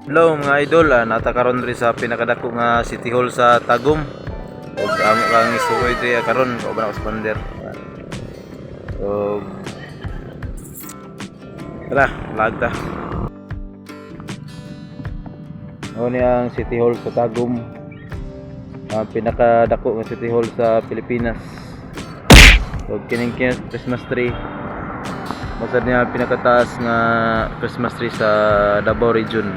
Hello mga idol, nata karon diri sa pinakadako nga City Hall sa Tagum. Ug amo kang isuoy diri karon kauban ako sa pander. So, tara, lag ta. Mao ni ang City Hall sa Tagum. Ang pinakadako nga City Hall sa Pilipinas. So, kining Christmas tree. Masad niya pinakataas nga Christmas tree sa Davao Region.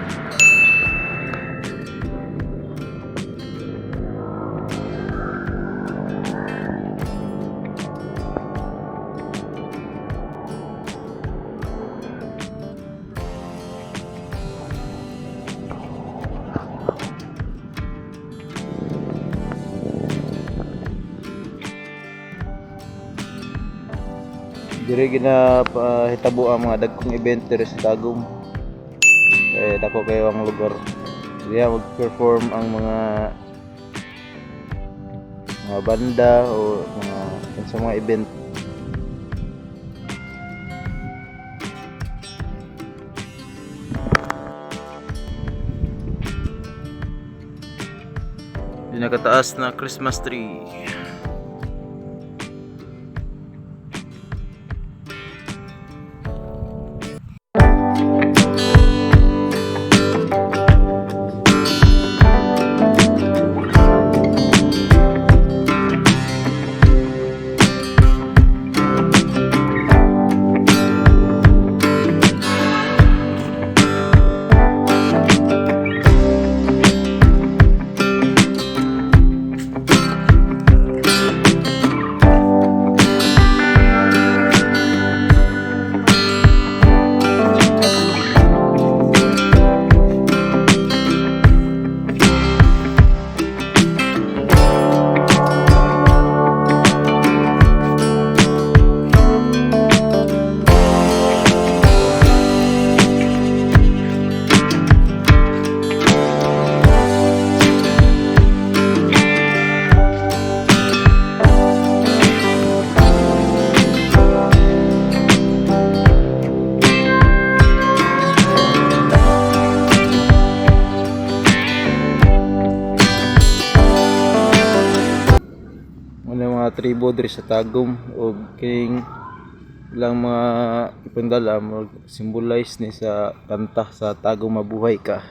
Diri ginapahitabo ang mga dagkong event diri sa Tagum. Kaya dako kayo ang lugar. Diya mag-perform ang mga banda o sa mga event. Pinakataas na Christmas tree. Mga tribo diri sa Tagum ug kining ilang mga ipandala mag symbolize ni sa kanta sa Tagum mabuhay ka.